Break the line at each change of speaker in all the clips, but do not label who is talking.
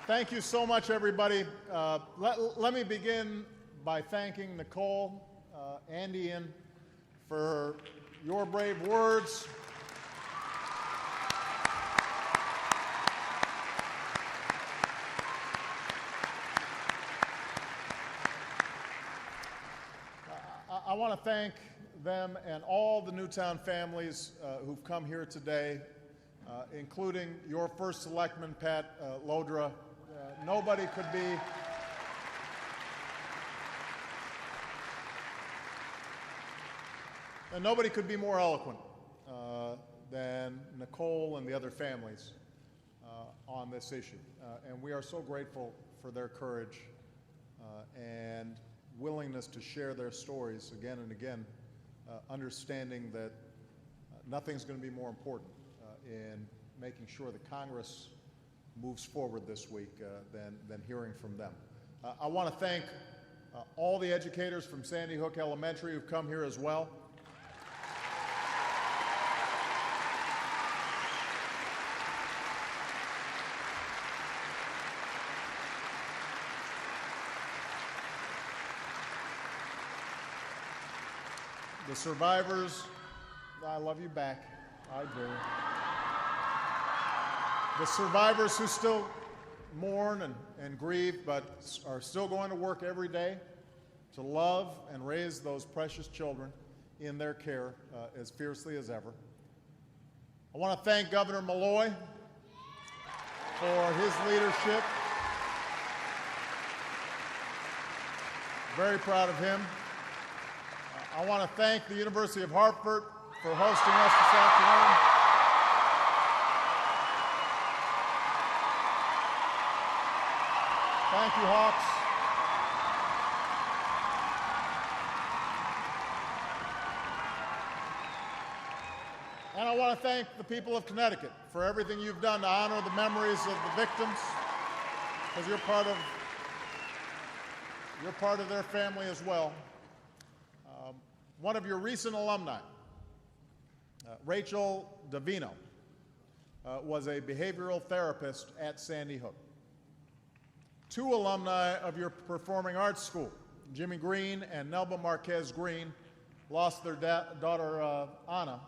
Thank you so much, everybody. Let me begin by thanking Nicole and Ian for your brave words. I want to thank them and all the Newtown families who've come here today, including your first selectman, Pat Lodra. Nobody could be more eloquent than Nicole and the other families on this issue. And we are so grateful for their courage and willingness to share their stories again and again, understanding that nothing's going to be more important in making sure that Congress moves forward this week than hearing from them. I want to thank all the educators from Sandy Hook Elementary who've come here as well. The survivors, I love you back, I do. The survivors who still mourn and grieve, but are still going to work every day to love and raise those precious children in their care as fiercely as ever. I want to thank Governor Malloy for his leadership. Very proud of him. I want to thank the University of Hartford for hosting us this afternoon. Thank you, Hawks. And I want to thank the people of Connecticut for everything you've done to honor the memories of the victims, because you're part of their family as well. One of your recent alumni, Rachel Davino, was a behavioral therapist at Sandy Hook. Two alumni of your performing arts school, Jimmy Green and Nelba Marquez Green, lost their daughter, Anna,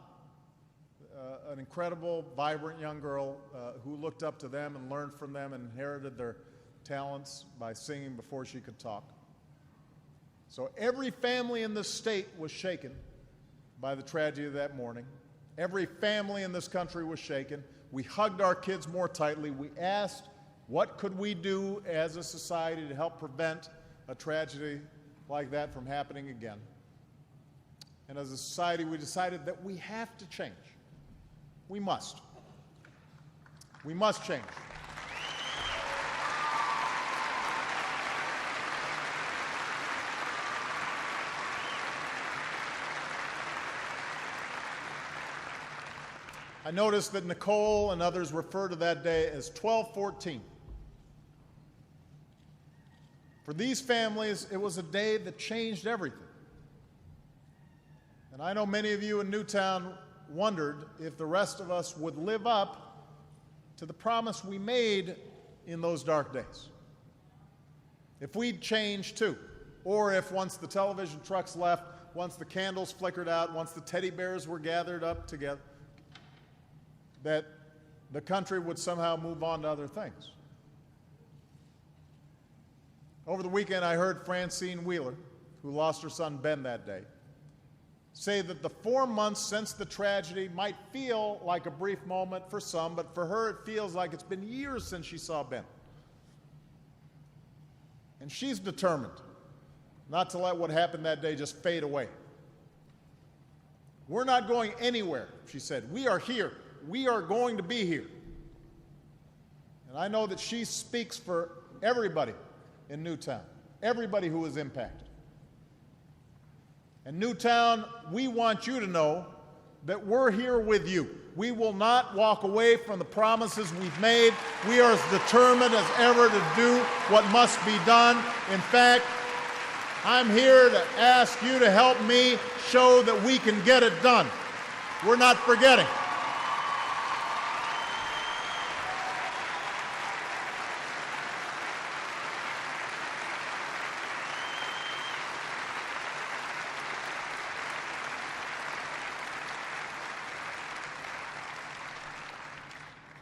an incredible, vibrant young girl who looked up to them and learned from them and inherited their talents by singing before she could talk. So every family in this state was shaken by the tragedy of that morning. Every family in this country was shaken. We hugged our kids more tightly. We asked, what could we do as a society to help prevent a tragedy like that from happening again? And as a society, we decided that we have to change. We must. We must change. I noticed that Nicole and others refer to that day as 12/14. For these families, it was a day that changed everything. And I know many of you in Newtown wondered if the rest of us would live up to the promise we made in those dark days. If we'd change too, or if once the television trucks left, once the candles flickered out, once the teddy bears were gathered up together, that the country would somehow move on to other things. Over the weekend, I heard Francine Wheeler, who lost her son Ben that day, say that the 4 months since the tragedy might feel like a brief moment for some, but for her it feels like it's been years since she saw Ben. And she's determined not to let what happened that day just fade away. We're not going anywhere, she said. We are here. We are going to be here. And I know that she speaks for everybody in Newtown, everybody who was impacted. And Newtown, we want you to know that we're here with you. We will not walk away from the promises we've made. We are as determined as ever to do what must be done. In fact, I'm here to ask you to help me show that we can get it done. We're not forgetting.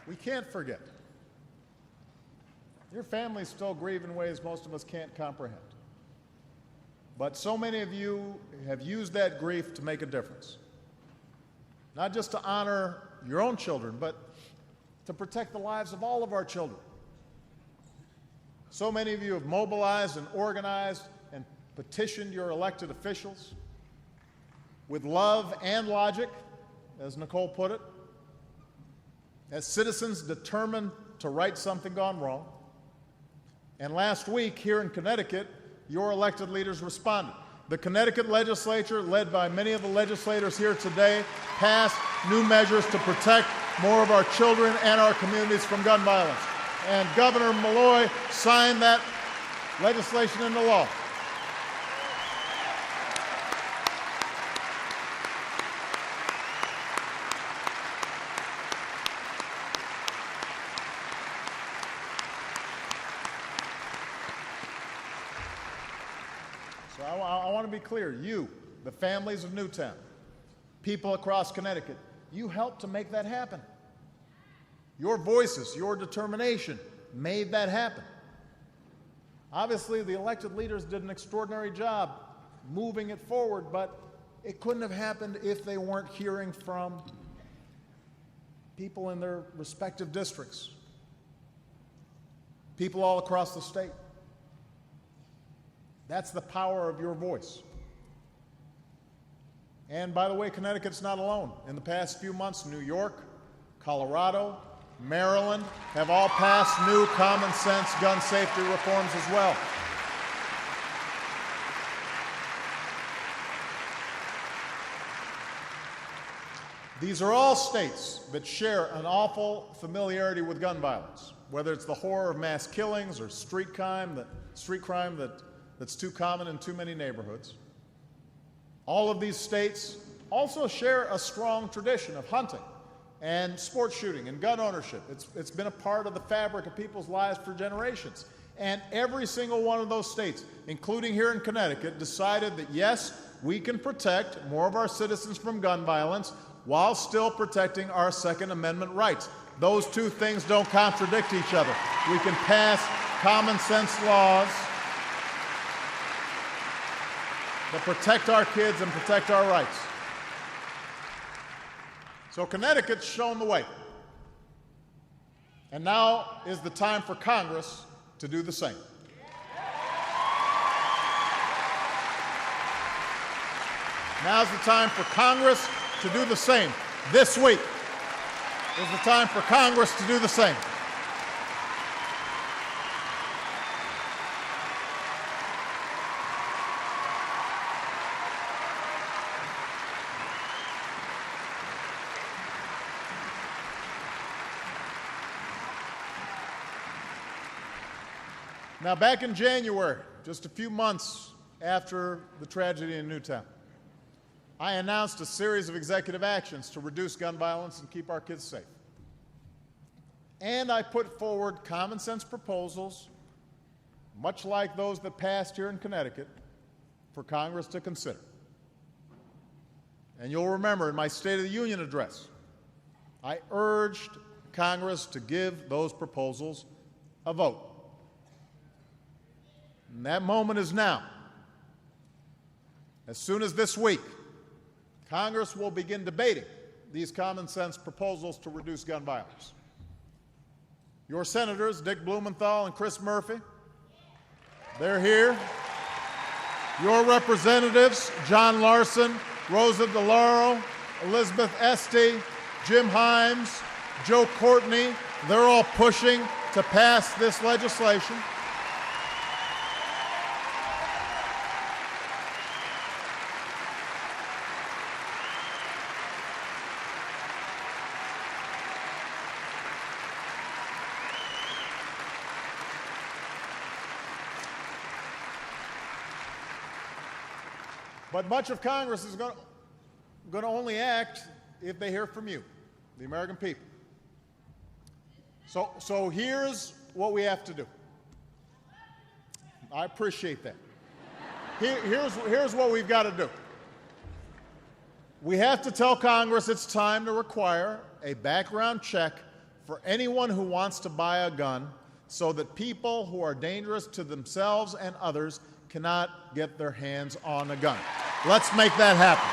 We can't forget. Your families still grieve in ways most of us can't comprehend. But so many of you have used that grief to make a difference. Not just to honor your own children, but to protect the lives of all of our children. So many of you have mobilized and organized and petitioned your elected officials with love and logic, as Nicole put it, as citizens determined to right something gone wrong. And last week here in Connecticut, your elected leaders responded. The Connecticut legislature, led by many of the legislators here today, passed new measures to protect more of our children and our communities from gun violence. And Governor Malloy signed that legislation into law. So I want to be clear. You, the families of Newtown, people across Connecticut, you helped to make that happen. Your voices, your determination made that happen. Obviously, the elected leaders did an extraordinary job moving it forward, but it couldn't have happened if they weren't hearing from people in their respective districts, people all across the state. That's the power of your voice. And by the way, Connecticut's not alone. In the past few months, New York, Colorado, Maryland have all passed new common sense gun safety reforms as well. These are all states that share an awful familiarity with gun violence, whether it's the horror of mass killings or street crime that's too common in too many neighborhoods. All of these states also share a strong tradition of hunting and sports shooting and gun ownership. It's been a part of the fabric of people's lives for generations. And every single one of those states, including here in Connecticut, decided that yes, we can protect more of our citizens from gun violence while still protecting our Second Amendment rights. Those two things don't contradict each other. We can pass common sense laws that protect our kids and protect our rights. So Connecticut's shown the way. And now is the time for Congress to do the same. Now's the time for Congress to do the same. This week is the time for Congress to do the same. Now, back in January, just a few months after the tragedy in Newtown, I announced a series of executive actions to reduce gun violence and keep our kids safe. And I put forward common sense proposals, much like those that passed here in Connecticut, for Congress to consider. And you'll remember in my State of the Union address, I urged Congress to give those proposals a vote. And that moment is now. As soon as this week, Congress will begin debating these common sense proposals to reduce gun violence. Your senators, Dick Blumenthal and Chris Murphy, they're here. Your representatives, John Larson, Rosa DeLauro, Elizabeth Esty, Jim Himes, Joe Courtney, they're all pushing to pass this legislation. But much of Congress is going to only act if they hear from you, the American people. So here's what we have to do. I appreciate that. Here's what we've got to do. We have to tell Congress it's time to require a background check for anyone who wants to buy a gun so that people who are dangerous to themselves and others cannot get their hands on a gun. Let's make that happen.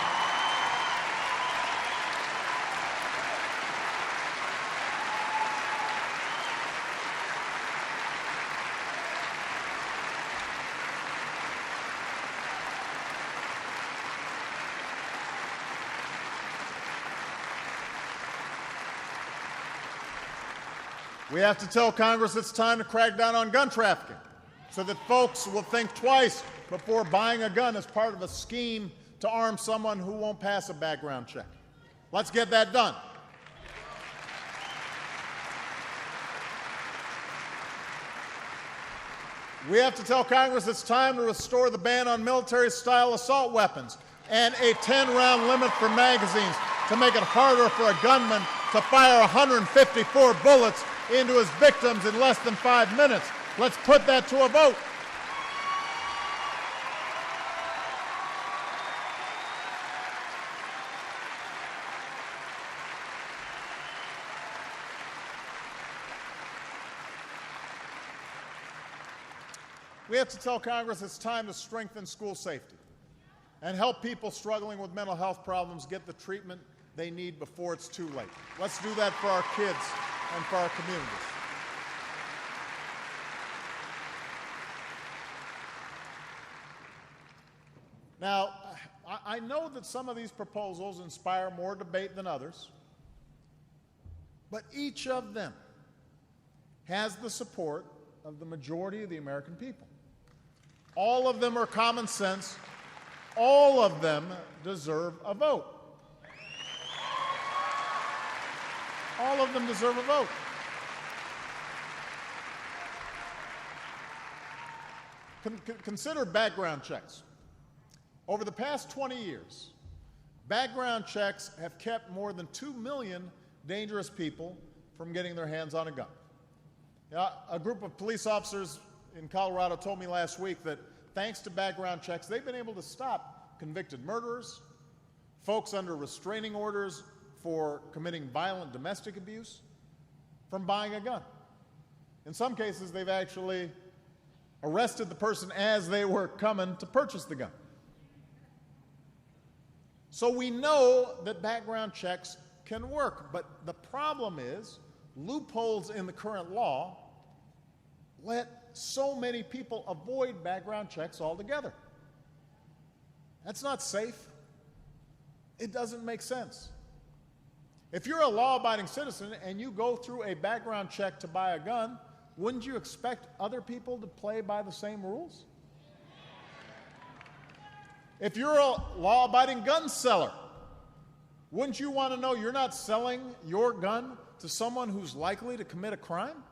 We have to tell Congress it's time to crack down on gun trafficking so that folks will think twice before buying a gun as part of a scheme to arm someone who won't pass a background check. Let's get that done. We have to tell Congress it's time to restore the ban on military-style assault weapons and a 10-round limit for magazines to make it harder for a gunman to fire 154 bullets into his victims in less than 5 minutes. Let's put that to a vote. We have to tell Congress it's time to strengthen school safety and help people struggling with mental health problems get the treatment they need before it's too late. Let's do that for our kids and for our communities. Now, I know that some of these proposals inspire more debate than others, but each of them has the support of the majority of the American people. All of them are common sense. All of them deserve a vote. All of them deserve a vote. Consider background checks. Over the past 20 years, background checks have kept more than 2 million dangerous people from getting their hands on a gun. A group of police officers in Colorado told me last week that thanks to background checks, they've been able to stop convicted murderers, folks under restraining orders for committing violent domestic abuse, from buying a gun. In some cases, they've actually arrested the person as they were coming to purchase the gun. So we know that background checks can work, but the problem is loopholes in the current law let so many people avoid background checks altogether. That's not safe. It doesn't make sense. If you're a law-abiding citizen and you go through a background check to buy a gun, wouldn't you expect other people to play by the same rules? If you're a law-abiding gun seller, wouldn't you want to know you're not selling your gun to someone who's likely to commit a crime?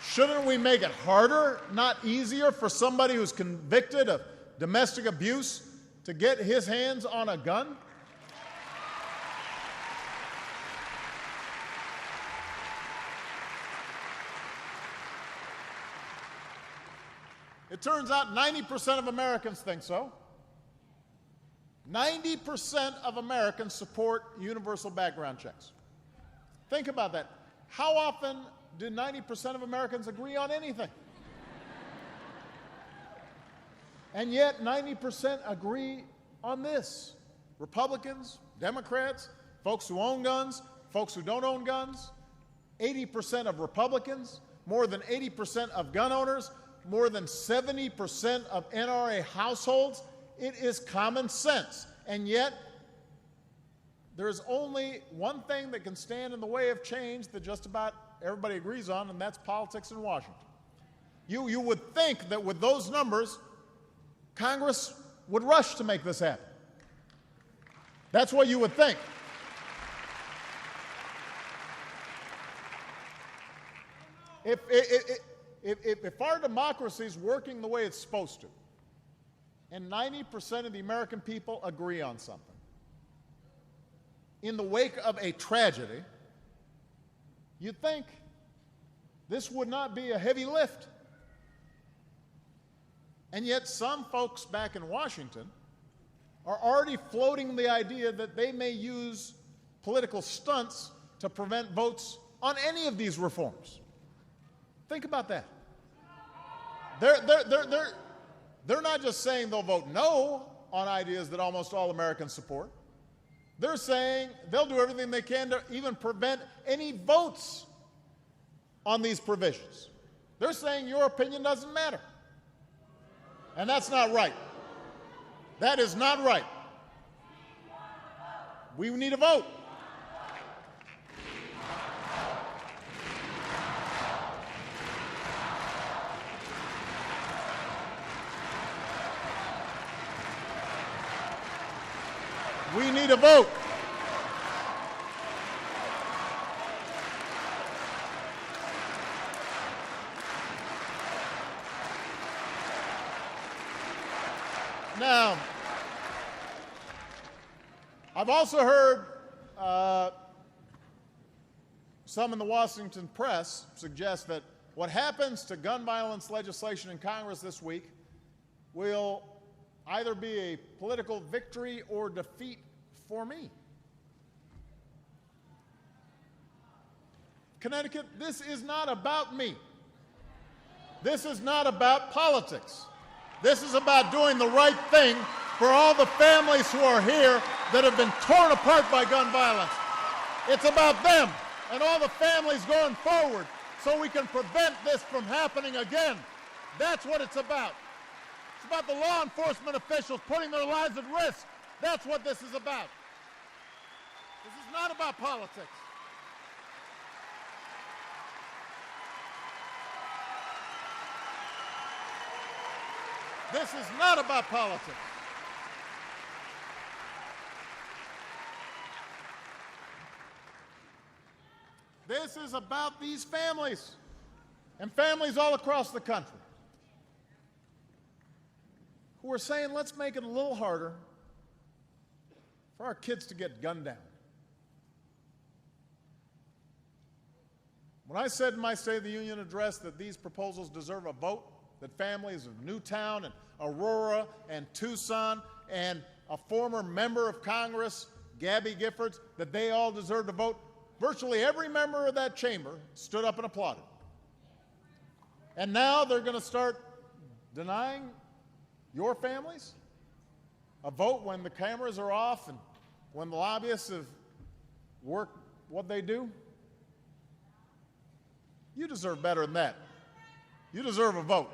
Shouldn't we make it harder, not easier, for somebody who's convicted of domestic abuse to get his hands on a gun? It turns out 90% of Americans think so. 90% of Americans support universal background checks. Think about that. How often do 90% of Americans agree on anything? And yet 90% agree on this. Republicans, Democrats, folks who own guns, folks who don't own guns, 80% of Republicans, more than 80% of gun owners, more than 70% of NRA households. It is common sense. And yet, there's only one thing that can stand in the way of change that just about everybody agrees on, and that's politics in Washington. You would think that with those numbers, Congress would rush to make this happen. That's what you would think. If our democracy is working the way it's supposed to, and 90% of the American people agree on something, in the wake of a tragedy, you'd think this would not be a heavy lift. And yet some folks back in Washington are already floating the idea that they may use political stunts to prevent votes on any of these reforms. Think about that. They're not just saying they'll vote no on ideas that almost all Americans support. They're saying they'll do everything they can to even prevent any votes on these provisions. They're saying your opinion doesn't matter. And that's not right. That is not right. We need a vote. We need a vote. Now, I've also heard some in the Washington press suggest that what happens to gun violence legislation in Congress this week will either be a political victory or defeat for me. Connecticut, this is not about me. This is not about politics. This is about doing the right thing for all the families who are here that have been torn apart by gun violence. It's about them and all the families going forward so we can prevent this from happening again. That's what it's about. It's about the law enforcement officials putting their lives at risk. That's what this is about. This is not about politics. This is not about politics. This is about these families and families all across the country who are saying, let's make it a little harder for our kids to get gunned down. When I said in my State of the Union address that these proposals deserve a vote, that families of Newtown and Aurora and Tucson and a former member of Congress, Gabby Giffords, that they all deserve to vote, virtually every member of that chamber stood up and applauded. And now they're going to start denying your families a vote when the cameras are off and when the lobbyists have worked what they do? You deserve better than that. You deserve a vote.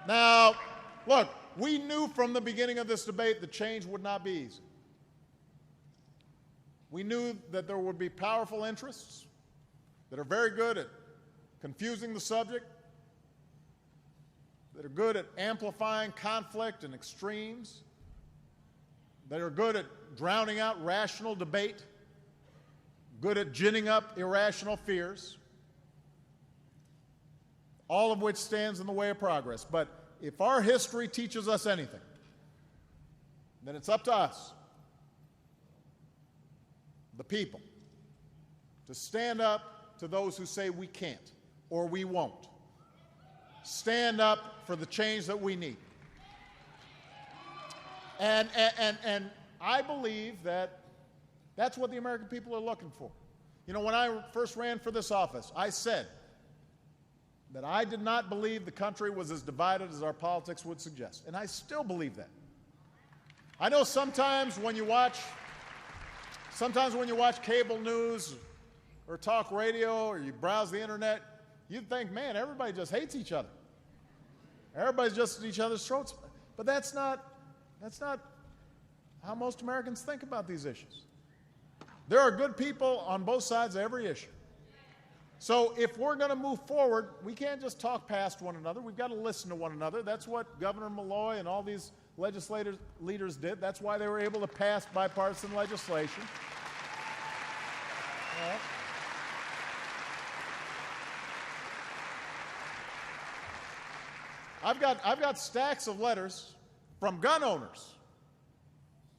Now, look, we knew from the beginning of this debate that change would not be easy. We knew that there would be powerful interests that are very good at confusing the subject, that are good at amplifying conflict and extremes, that are good at drowning out rational debate, good at ginning up irrational fears, all of which stands in the way of progress. But if our history teaches us anything, then it's up to us, the people, to stand up to those who say we can't or we won't. Stand up for the change that we need. And I believe that that's what the American people are looking for. You know, when I first ran for this office, I said that I did not believe the country was as divided as our politics would suggest. And I still believe that. I know sometimes when you watch cable news or talk radio or you browse the internet, you'd think, man, everybody just hates each other. Everybody's just at each other's throats. But that's not how most Americans think about these issues. There are good people on both sides of every issue. So if we're going to move forward, we can't just talk past one another. We've got to listen to one another. That's what Governor Malloy and all these leaders did. That's why they were able to pass bipartisan legislation. All right. I've got stacks of letters from gun owners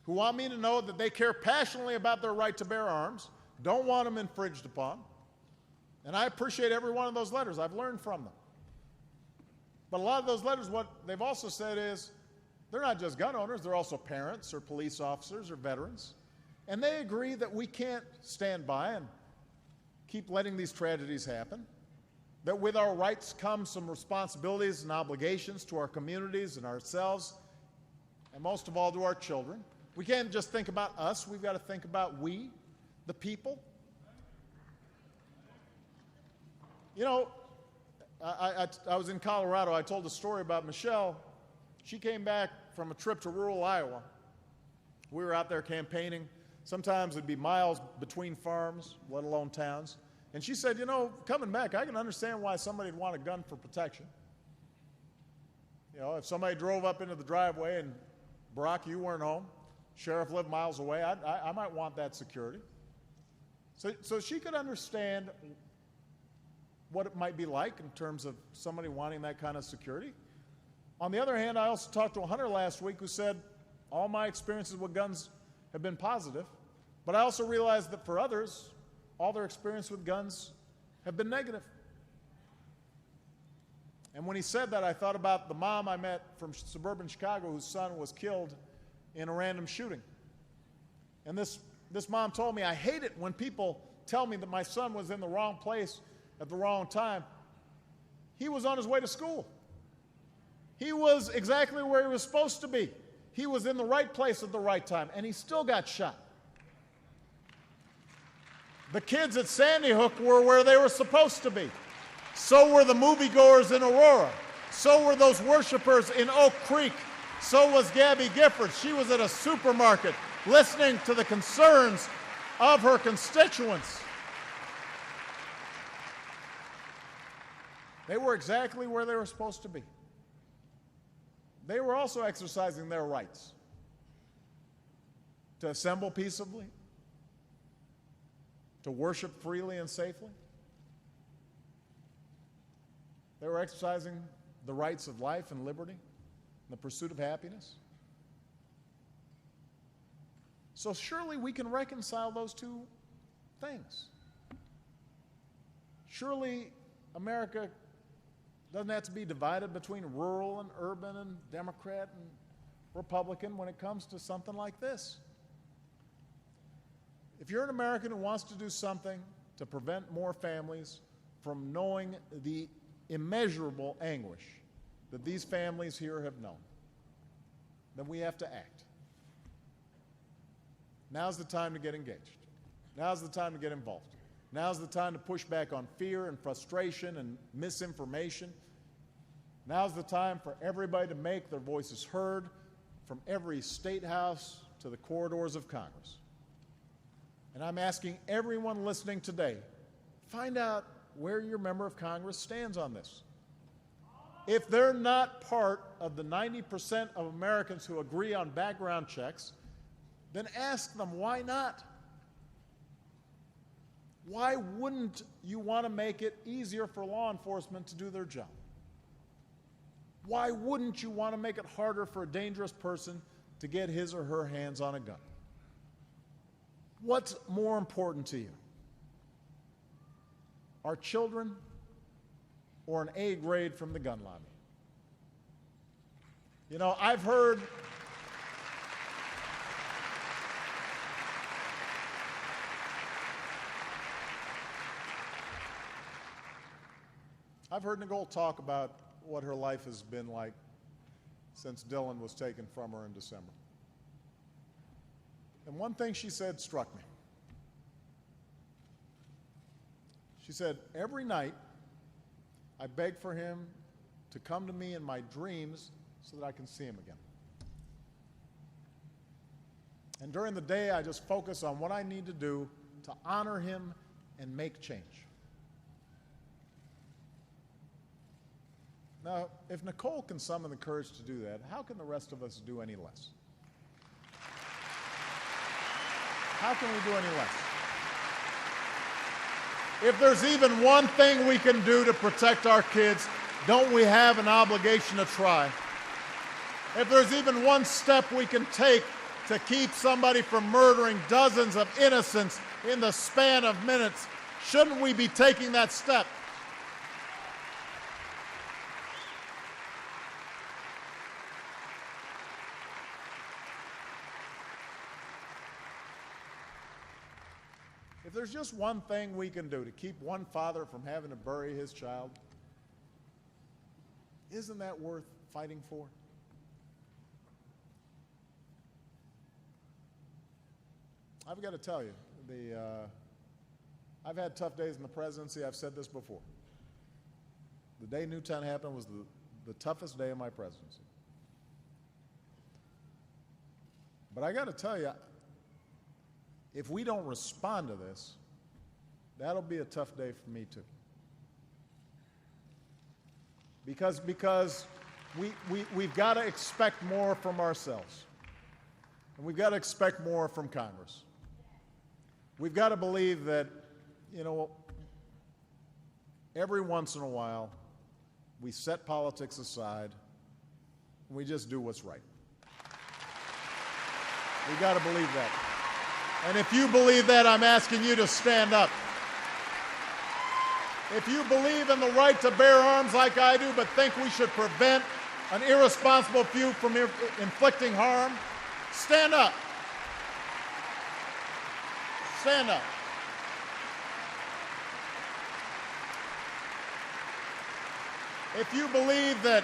who want me to know that they care passionately about their right to bear arms, don't want them infringed upon. And I appreciate every one of those letters. I've learned from them. But a lot of those letters, what they've also said is, they're not just gun owners, they're also parents or police officers or veterans. And they agree that we can't stand by and keep letting these tragedies happen, that with our rights come some responsibilities and obligations to our communities and ourselves, and most of all to our children. We can't just think about us, we've got to think about we, the people. You know, I was in Colorado. I told a story about Michelle. She came back from a trip to rural Iowa. We were out there campaigning. Sometimes it'd be miles between farms, let alone towns. And she said, you know, coming back, I can understand why somebody'd want a gun for protection. You know, if somebody drove up into the driveway and, Barack, you weren't home, sheriff lived miles away, I might want that security. So she could understand what it might be like in terms of somebody wanting that kind of security. On the other hand, I also talked to a hunter last week who said, all my experiences with guns have been positive, but I also realized that for others, all their experience with guns have been negative. And when he said that, I thought about the mom I met from suburban Chicago whose son was killed in a random shooting. And this mom told me, I hate it when people tell me that my son was in the wrong place at the wrong time. He was on his way to school. He was exactly where he was supposed to be. He was in the right place at the right time, and he still got shot. The kids at Sandy Hook were where they were supposed to be. So were the moviegoers in Aurora. So were those worshipers in Oak Creek. So was Gabby Gifford. She was at a supermarket listening to the concerns of her constituents. They were exactly where they were supposed to be. They were also exercising their rights to assemble peaceably, to worship freely and safely. They were exercising the rights of life and liberty, and the pursuit of happiness. So surely we can reconcile those two things. Surely America doesn't have to be divided between rural and urban and Democrat and Republican when it comes to something like this. If you're an American who wants to do something to prevent more families from knowing the immeasurable anguish that these families here have known, then we have to act. Now's the time to get engaged. Now's the time to get involved. Now's the time to push back on fear and frustration and misinformation. Now's the time for everybody to make their voices heard, from every state house to the corridors of Congress. And I'm asking everyone listening today, find out where your member of Congress stands on this. If they're not part of the 90% of Americans who agree on background checks, then ask them, why not? Why wouldn't you want to make it easier for law enforcement to do their job? Why wouldn't you want to make it harder for a dangerous person to get his or her hands on a gun? What's more important to you? Our children or an A grade from the gun lobby? You know, I've heard Nicole talk about what her life has been like since Dylan was taken from her in December. And one thing she said struck me. She said, every night I beg for him to come to me in my dreams so that I can see him again. And during the day, I just focus on what I need to do to honor him and make change. Now, if Nicole can summon the courage to do that, how can the rest of us do any less? How can we do any less? If there's even one thing we can do to protect our kids, don't we have an obligation to try? If there's even one step we can take to keep somebody from murdering dozens of innocents in the span of minutes, shouldn't we be taking that step? If there's just one thing we can do to keep one father from having to bury his child, isn't that worth fighting for? I've got to tell you, I've had tough days in the presidency. I've said this before. The day Newtown happened was the toughest day of my presidency. But I got to tell you, if we don't respond to this, that'll be a tough day for me too. Because we've got to expect more from ourselves. And we've got to expect more from Congress. We've got to believe that, you know, every once in a while, we set politics aside and we just do what's right. We've got to believe that. And if you believe that, I'm asking you to stand up. If you believe in the right to bear arms like I do, but think we should prevent an irresponsible few from inflicting harm, stand up. Stand up. If you believe that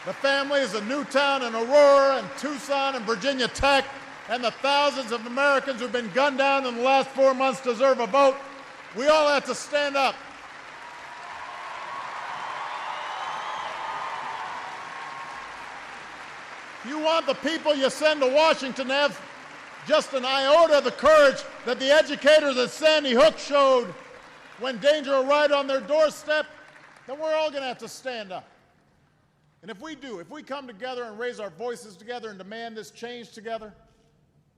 the families of Newtown and Aurora and Tucson and Virginia Tech and the thousands of Americans who've been gunned down in the last 4 months deserve a vote, we all have to stand up. If you want the people you send to Washington to have just an iota of the courage that the educators at Sandy Hook showed when danger arrived on their doorstep, then we're all going to have to stand up. And if we do, if we come together and raise our voices together and demand this change together,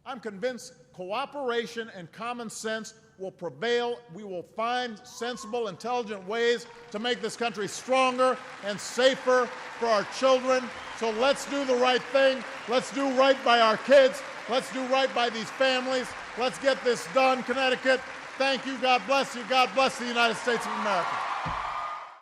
I'm convinced cooperation and common sense will prevail. We will find sensible, intelligent ways to make this country stronger and safer for our children. So let's do the right thing. Let's do right by our kids. Let's do right by these families. Let's get this done, Connecticut. Thank you. God bless you. God bless the United States of America.